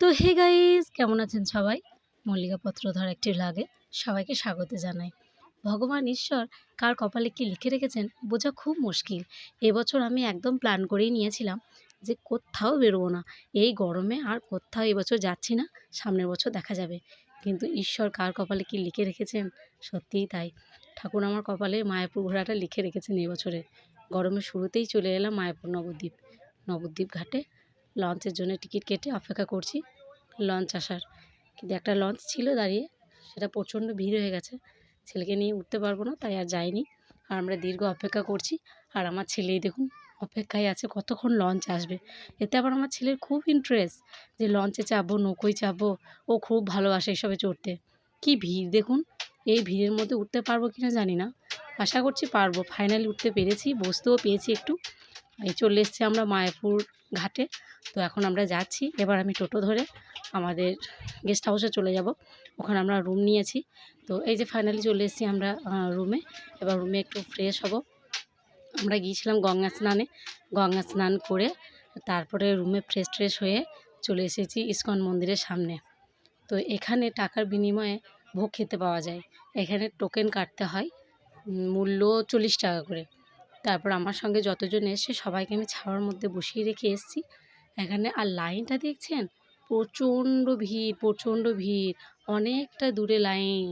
তো hey guys, কেমন আছেন সবাই? মল্লিকা পত্রধর একটি লাগে সবাইকে স্বাগত জানাই। ভগবান ঈশ্বর কার কপালে কি লিখে রেখেছেন বোঝা খুব মুশকিল। এবছর আমি একদম প্ল্যান করেই নিয়েছিলাম যে কোথাও বেরোবো না, এই গরমে আর কোথাও এবছর যাচ্ছি না, সামনের বছর দেখা যাবে। কিন্তু ঈশ্বর কার কপালে কি লিখে রেখেছেন সত্যিই তাই। ঠাকুর আমার কপালে মায়াপুর ঘোরাটা লিখে রেখেছেন এবছরে। গরমের শুরুতেই চলে এলাম মায়াপুর নবদ্বীপ। নবদ্বীপ ঘাটে লঞ্চের জন্য টিকিট কেটে অপেক্ষা করছি লঞ্চ আসার। কিন্তু একটা লঞ্চ ছিল দাঁড়িয়ে, সেটা প্রচণ্ড ভিড় হয়ে গেছে, ছেলেকে নিয়ে উঠতে পারবো না, তাই আর যাইনি। আর আমরা দীর্ঘ অপেক্ষা করছি। আর আমার ছেলেই দেখুন অপেক্ষায় আছে কতক্ষণ লঞ্চ আসবে। এতে আবার আমার ছেলের খুব ইন্টারেস্ট যে লঞ্চে চাপবো, নৌকোয় চাপবো। ও খুব ভালোবাসে এসবে চড়তে। কি ভিড় দেখুন, এই ভিড়ের মধ্যে উঠতে পারবো কিনা জানি না, আশা করছি পারবো। ফাইনালি উঠতে পেরেছি, বসতেও পেয়েছি একটু। এই চলে এসেছি আমরা মায়াপুর ঘাটে। তো এখন আমরা যাচ্ছি, এবার আমি টোটো ধরে আমাদের গেস্ট হাউসে চলে যাব। ওখানে আমরা রুম নিয়েছি। তো এই যে ফাইনালি চলে এসেছি আমরা রুমে। এবার রুমে একটু ফ্রেশ হব। আমরা গিয়েছিলাম গঙ্গা স্নানে, গঙ্গা স্নান করে তারপরে রুমে ফ্রেশ ট্রেশ হয়ে চলে এসেছি ইস্কন মন্দিরের সামনে। তো এখানে টাকার বিনিময়ে ভোগ খেতে পাওয়া যায়। এখানে টোকেন কাটতে হয়, মূল্য 40 টাকা করে। তারপর আমার সঙ্গে যতজন এসছে সবাইকে আমি ছাওয়ার মধ্যে বসিয়ে রেখে এসেছি এখানে। আর লাইনটা দেখছেন, প্রচণ্ড ভিড়, প্রচণ্ড ভিড়, অনেকটা দূরে লাইন।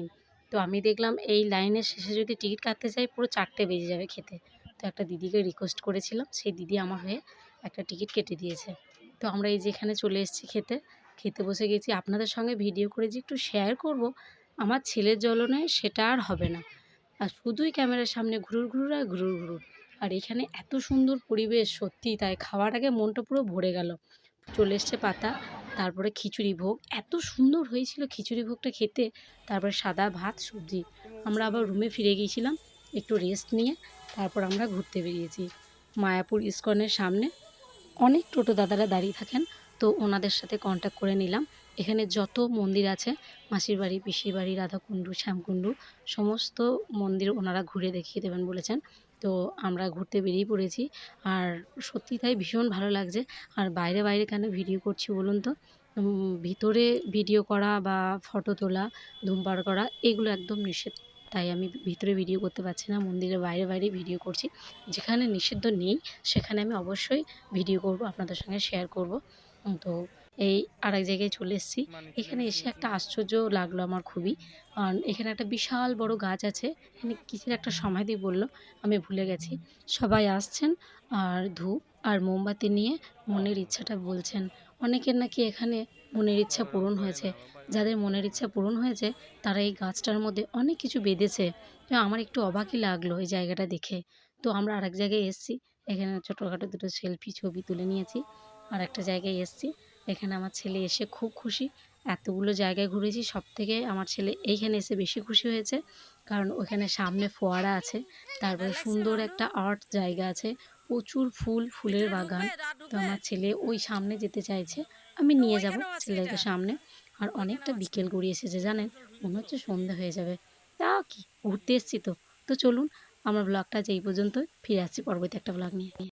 তো আমি দেখলাম এই লাইনের শেষে যদি টিকিট কাটতে চাই পুরো 4টে বেজে যাবে খেতে। তো একটা দিদিকে রিকোয়েস্ট করেছিলাম, সেই দিদি আমার হয়ে একটা টিকিট কেটে দিয়েছে। তো আমরা এই যে এখানে চলে এসেছি খেতে, খেতে বসে গেছি। আপনাদের সঙ্গে ভিডিও করে যে একটু শেয়ার করব, আমার ছেলের জ্বলনে সেটা আর হবে না। আর শুধুই ক্যামেরার সামনে ঘুরুর ঘুরুর আর ঘুরুর ঘুরুর। আর এখানে এত সুন্দর পরিবেশ, সত্যিই তাই। খাওয়ার আগে মনটা পুরো ভরে গেল। চলে এসছে পাতা, তারপরে খিচুড়ি ভোগ, এত সুন্দর হয়েছিল খিচুড়ি ভোগটা খেতে। তারপরে সাদা ভাত সবজি। আমরা আবার রুমে ফিরে গিয়েছিলাম একটু রেস্ট নিয়ে। তারপর আমরা ঘুরতে বেরিয়েছি মায়াপুর ইস্কনের সামনে। অনেক টোটো দাদারা দাঁড়িয়ে থাকেন, তো ওনাদের সাথে কন্ট্যাক্ট করে নিলাম। এখানে যত মন্দির আছে, মাসির বাড়ি, পিসির বাড়ি, রাধাকুণ্ডু, শ্যামকুণ্ডু, সমস্ত মন্দির ওনারা ঘুরে দেখিয়ে দেবেন বলেছেন। তো আমরা ঘুরতে বেরিয়ে পড়েছি। আর সত্যি তাই ভীষণ ভালো লাগছে। আর বাইরে বাইরে কেন ভিডিও করছি বলুন তো, ভিতরে ভিডিও করা বা ফটো তোলা, ধূমপান করা এগুলো একদম নিষেধ। তাই আমি ভিতরে ভিডিও করতে পারছি না, মন্দিরের বাইরে বাইরে ভিডিও করছি। যেখানে নিষিদ্ধ নেই সেখানে আমি অবশ্যই ভিডিও করব, আপনাদের সঙ্গে শেয়ার করব। তো এই আরেক জায়গায় চলে এসেছি। এখানে এসে একটা আশ্চর্য লাগলো আমার খুবই। কারণ এখানে একটা বিশাল বড় গাছ আছে, এখানে কিসের একটা সমাধি বলল, আমি ভুলে গেছি। সবাই আসছেন আর ধূপ আর মোমবাতি নিয়ে মনের ইচ্ছাটা বলছেন। অনেকের নাকি এখানে মনের ইচ্ছা পূরণ হয়েছে। যাদের মনের ইচ্ছা পূরণ হয়েছে তারা এই গাছটার মধ্যে অনেক কিছু বেঁধেছে। তো আমার একটু অবাকই লাগলো এই জায়গাটা দেখে। তো আমরা আরেক জায়গায় এসেছি, এখানে ছোটোখাটো দুটো সেলফি ছবি তুলে নিয়েছি। আর একটা জায়গায় এসেছি, এখানে আমার ছেলে এসে খুব খুশি। এতগুলো জায়গায় ঘুরেছি, সবথেকে আমার ছেলে এইখানে এসে বেশি খুশি হয়েছে। কারণ ওখানে সামনে ফোয়ারা আছে, তারপরে সুন্দর একটা আর্ট জায়গা আছে, প্রচুর ফুল, ফুলের বাগান। তো আমার ছেলে ওই সামনে যেতে চাইছে, আমি নিয়ে যাব ছেলেকে সামনে। আর অনেকটা বিকেল গড়িয়ে এসেছে জানেন, মনে হচ্ছে সন্ধ্যা হয়ে যাবে। তা কি, ঘুরতে এসেছি তো। তো চলুন, আমার ব্লগটা আজ এই পর্যন্তই, ফিরে আসছি পরবর্তী একটা ব্লগ নিয়ে।